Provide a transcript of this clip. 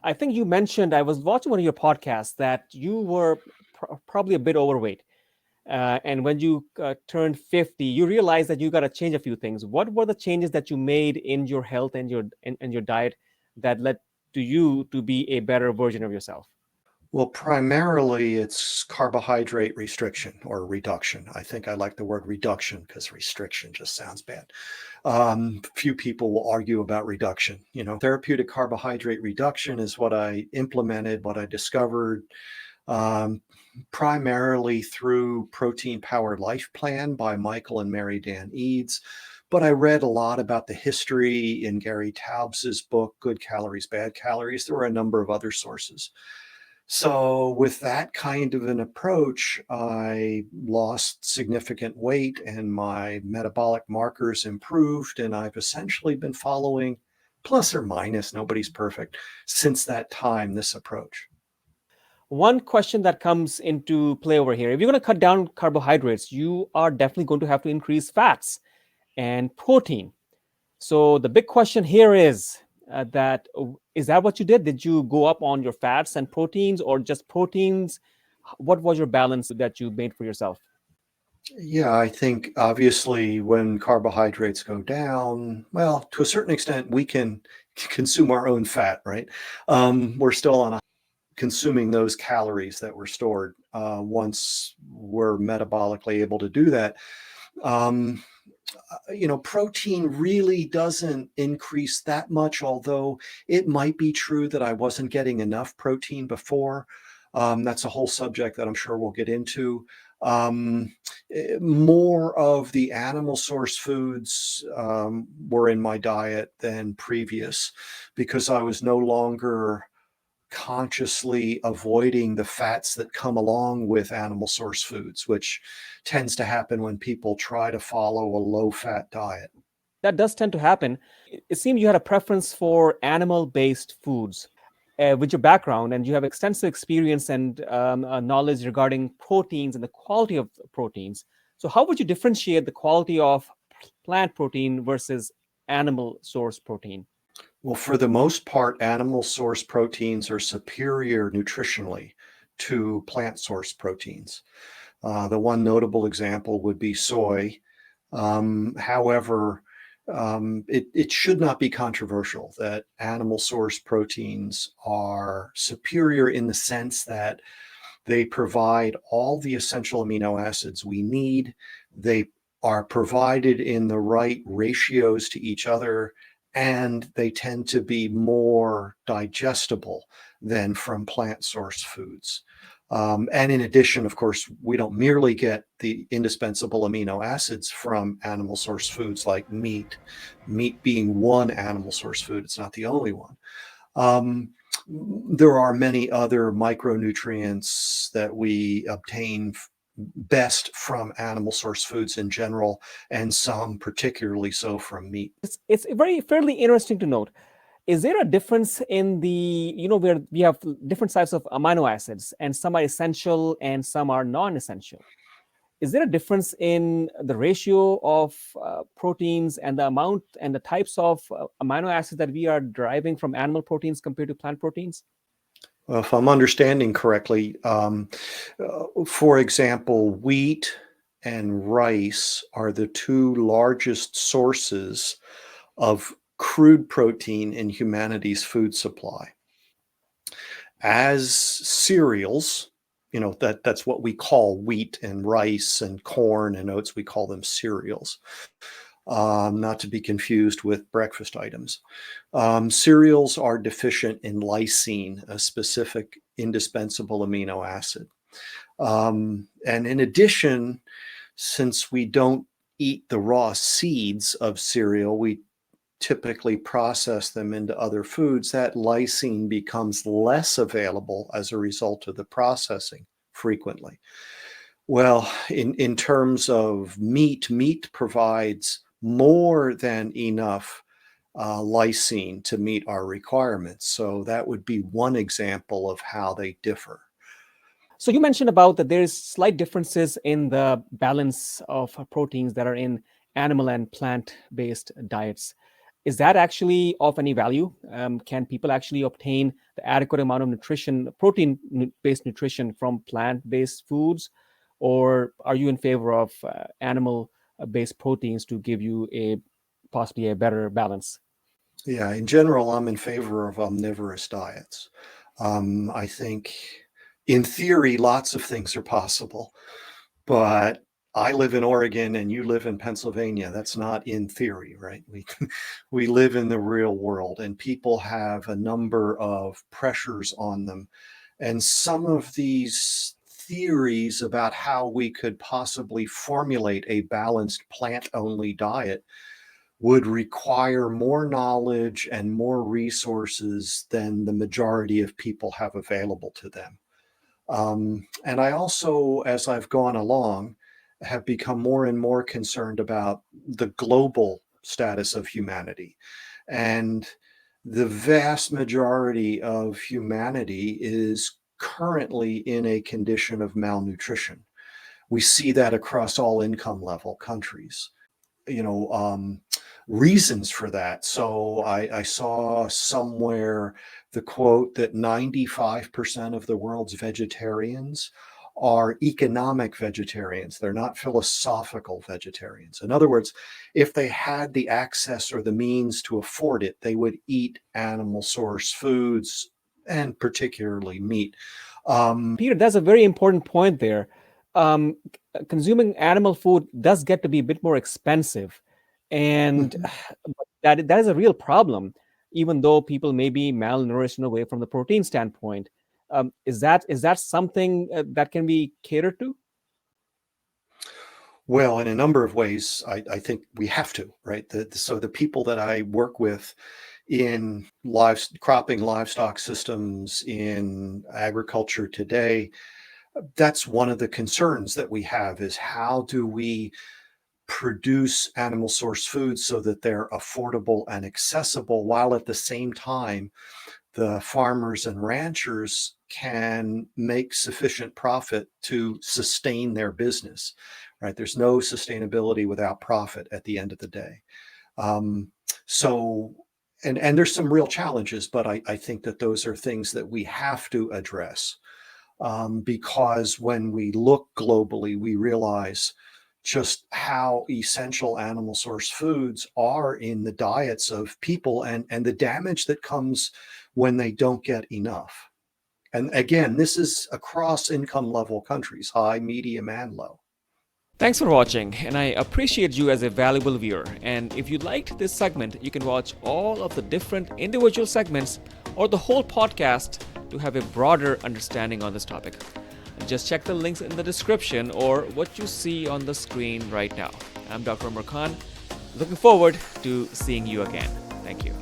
I think you mentioned, I was watching one of your podcasts, that you were probably a bit overweight. And when you turned 50, you realized that you got to change a few things. What were the changes that you made in your health and your diet that led to you to be a better version of yourself? Well, primarily it's carbohydrate restriction or reduction. I think I like the word reduction because restriction just sounds bad. Few people will argue about reduction. Therapeutic carbohydrate reduction is what I implemented, what I discovered, um, primarily through Protein Powered Life Plan by Michael and Mary Dan Eads. But I read a lot about the history in Gary Taubes's book, Good Calories, Bad Calories. There were a number of other sources. So, with that kind of an approach, I lost significant weight and my metabolic markers improved. And I've essentially been following, plus or minus, nobody's perfect, since that time, this approach. One question that comes into play over here: if you're going to cut down carbohydrates, you are definitely going to have to increase fats and protein. So the big question here is is that what you did? Did you go up on your fats and proteins, or just proteins? What was your balance that you made for yourself? Yeah, I think obviously when carbohydrates go down, well, to a certain extent, we can consume our own fat, right? We're still on consuming those calories that were stored once we're metabolically able to do that. Um, Protein really doesn't increase that much, although it might be true that I wasn't getting enough protein before. That's a whole subject that I'm sure we'll get into. Um, More of the animal source foods were in my diet than previous because I was no longer consciously avoiding the fats that come along with animal source foods, which tends to happen when people try to follow a low fat diet. That does tend to happen. It seems you had a preference for animal-based foods. With your background, and you have extensive experience and knowledge regarding proteins and the quality of proteins. So, how would you differentiate the quality of plant protein versus animal source protein? Well, for the most part, animal source proteins are superior nutritionally to plant source proteins. The one notable example would be soy. However, it should not be controversial that animal source proteins are superior in the sense that they provide all the essential amino acids we need. They are provided in the right ratios to each other, and they tend to be more digestible than from plant source foods. And in addition, of course, we don't merely get the indispensable amino acids from animal source foods like meat being one animal source food, it's not the only one. Um, there are many other micronutrients that we obtain best from animal source foods in general, and some particularly so from meat. It's very fairly interesting to note. Is there a difference in where we have different types of amino acids, and some are essential and some are non-essential? Is there a difference in the ratio of proteins and the amount and the types of amino acids that we are deriving from animal proteins compared to plant proteins? Well, if I'm understanding correctly, for example, wheat and rice are the two largest sources of crude protein in humanity's food supply. As cereals, that's what we call wheat and rice and corn and oats. We call them cereals, not to be confused with breakfast items. Cereals are deficient in lysine, a specific indispensable amino acid. And in addition, since we don't eat the raw seeds of cereal, we typically process them into other foods, that lysine becomes less available as a result of the processing frequently. Well, in terms of meat provides more than enough lysine to meet our requirements. So that would be one example of how they differ. So you mentioned about that there's slight differences in the balance of proteins that are in animal and plant-based diets. Is that actually of any value? Can people actually obtain the adequate amount of nutrition, protein-based nutrition from plant-based foods, or are you in favor of animal-based proteins to give you a possibly a better balance? Yeah, in general, I'm in favor of omnivorous diets. I think, in theory, lots of things are possible, but I live in Oregon and you live in Pennsylvania. That's not in theory, right? We we live in the real world, and people have a number of pressures on them. And some of these theories about how we could possibly formulate a balanced plant-only diet would require more knowledge and more resources than the majority of people have available to them. And I also, as I've gone along, have become more and more concerned about the global status of humanity. And the vast majority of humanity is currently in a condition of malnutrition. We see that across all income level countries. You know, reasons for that. So I saw somewhere the quote that 95% of the world's vegetarians are economic vegetarians. They're not philosophical vegetarians. In other words, if they had the access or the means to afford it, they would eat animal source foods and particularly meat. Peter, that's a very important point there. Consuming animal food does get to be a bit more expensive, and Mhm. that is a real problem. Even though people may be malnourished in a way from the protein standpoint, is that something that can be catered to? Well, in a number of ways, I think we have to, right? So the people that I work with in cropping livestock systems in agriculture today, that's one of the concerns that we have is how do we produce animal source foods so that they're affordable and accessible while at the same time the farmers and ranchers can make sufficient profit to sustain their business, right? There's no sustainability without profit at the end of the day. Um, so, and there's some real challenges, but I think that those are things that we have to address, because when we look globally, we realize just how essential animal source foods are in the diets of people and the damage that comes when they don't get enough. And again, this is across income level countries, high, medium, and low. Thanks for watching, and I appreciate you as a valuable viewer. And if you liked this segment, you can watch all of the different individual segments or the whole podcast to have a broader understanding on this topic. Just check the links in the description or what you see on the screen right now. I'm Dr. Umer Khan. Looking forward to seeing you again. Thank you.